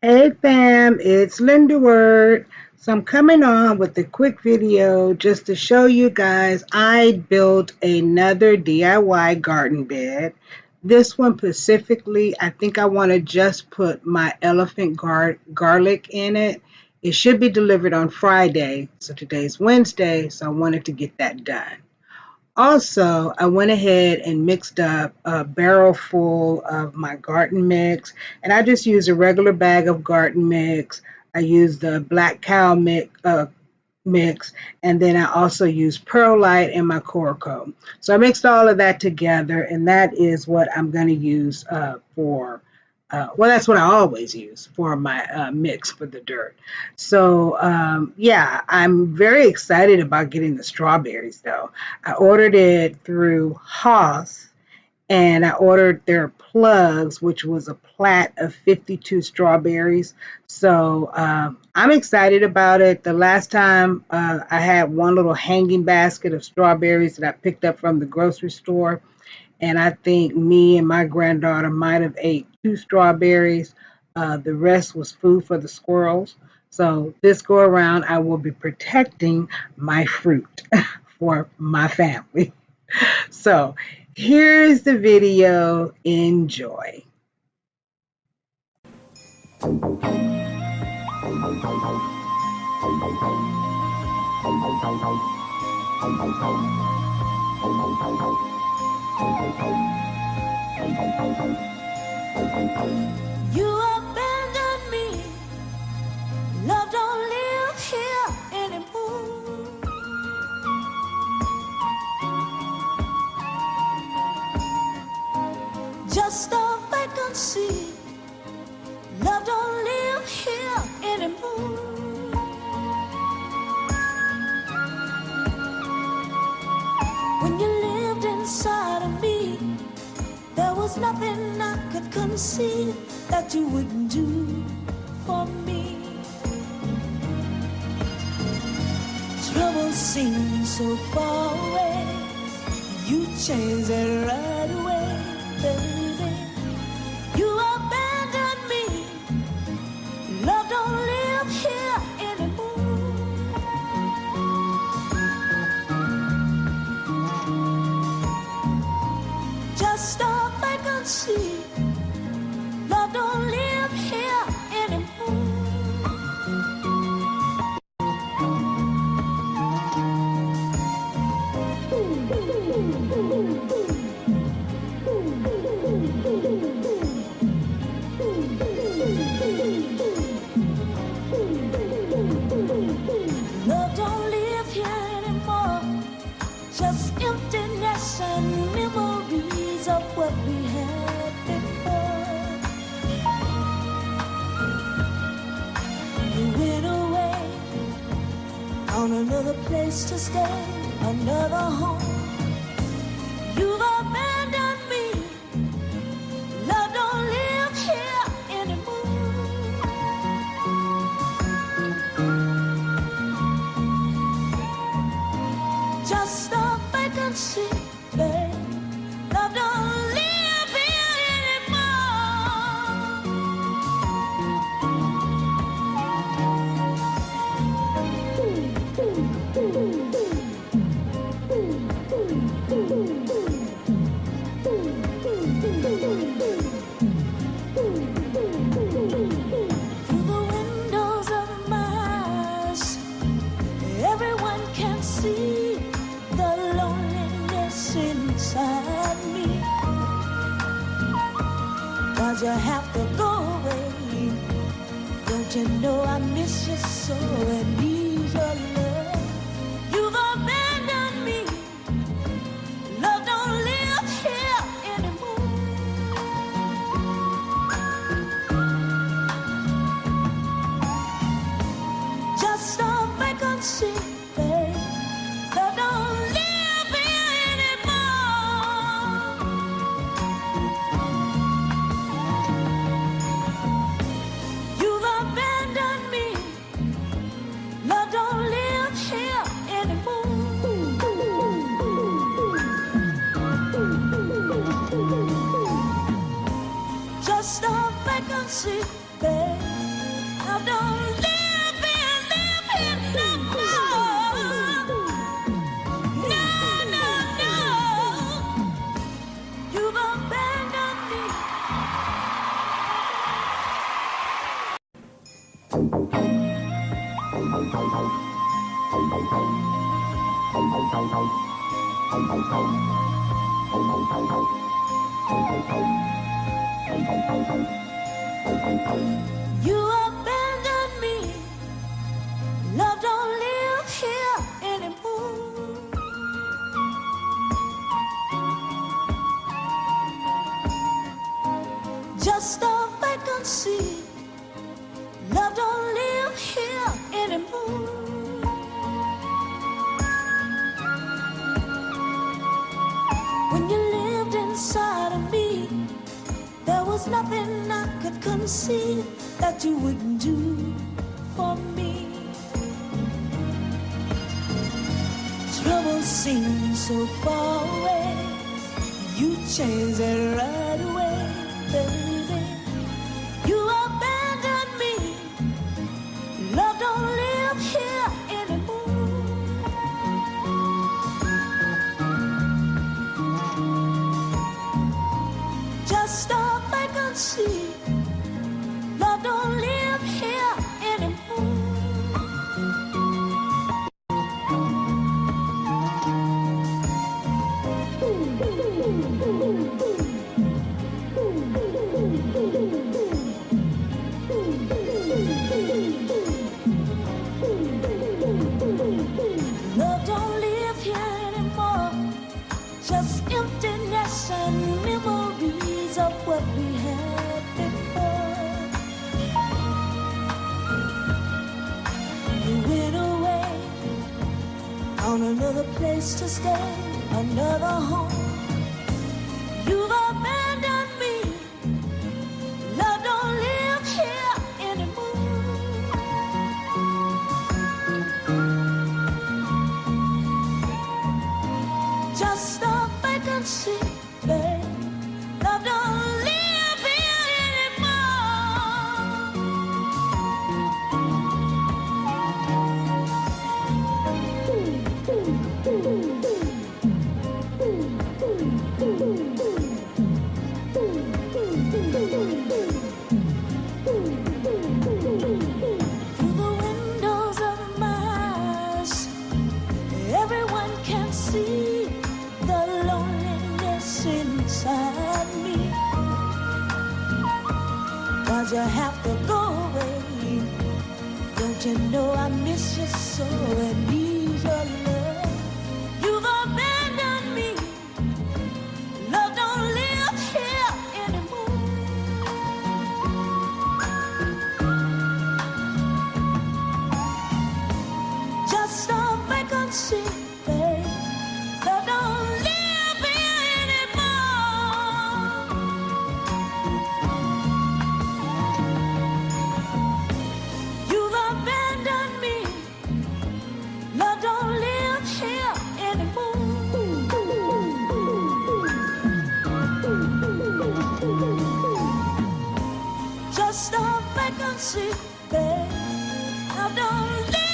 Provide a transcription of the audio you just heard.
Hey fam, it's Linda Word. So I'm coming on with a quick video just to show you guys I built another DIY garden bed. This one specifically, I think I want to just put my elephant garlic in it. It should be delivered on Friday, so today's Wednesday, so I wanted to get that done. Also, I went ahead and mixed up a barrel full of my garden mix, and I just used a regular bag of garden mix. I used the Black Cow mix, and then I also used Perlite and my Coraco. So I mixed all of that together, and that is what I'm going to use well, that's what I always use for my mix for the dirt. So, yeah, I'm very excited about getting the strawberries, though. I ordered it through Haas, and I ordered their plugs, which was a plat of 52 strawberries. So I'm excited about it. The last time I had one little hanging basket of strawberries that I picked up from the grocery store, and I think me and my granddaughter might have ate two strawberries. The rest was food for the squirrels. So this go around, I will be protecting my fruit for my family. So here's the video. Enjoy. You abandoned me. Love don't live here anymore. Just a vacancy. Love don't live here anymore. When you lived inside of me, there was nothing I could conceive that you wouldn't do for me. Trouble seems so far away. You changed it right away, baby. You abandoned me. Love don't live here anymore. Just a vacancy. Love don't live here anymore. Love don't live here anymore. Just emptiness and memories of what we had before. You went away on another place to stay, another home. You've abandoned me. Love don't live here anymore. Just a vacancy, babe. Love don't live here anymore. Through the windows of my eyes, everyone can see the loneliness inside me. Why'd you have to go away? Don't you know I miss you so and need your love? You've abandoned me. Love don't live here anymore. Just a vacancy, babe. Love don't live here anymore. You've abandoned me. Love don't live here anymore. Just a vacancy, babe. Love don't live here no more. No, no, no. You've abandoned me. You abandoned me. Love don't live here anymore. Just a vacancy. Love don't live here anymore. When you lived inside of me, there was nothing I could conceive that you wouldn't do for me. Trouble seems so far away. You changed it right away, baby. You abandoned me. Love don't live here anymore. Just a vacancy. Love don't live here anymore. Love don't live here anymore. Just emptiness and memories of what we had before. You went away, found another place to stay, another home. You've abandoned me. Love don't live here anymore. Just a vacancy, babe. Love don't live here anymore. Through the windows of my eyes, everyone can see the loneliness inside me. Why'd you have to go away? Don't you know I miss you so and need your love? You've abandoned me. Love don't live here anymore. Just a vacancy, babe. Love don't live here anymore. You've abandoned me. Love don't live here anymore. Just a vacancy, babe. Love don't live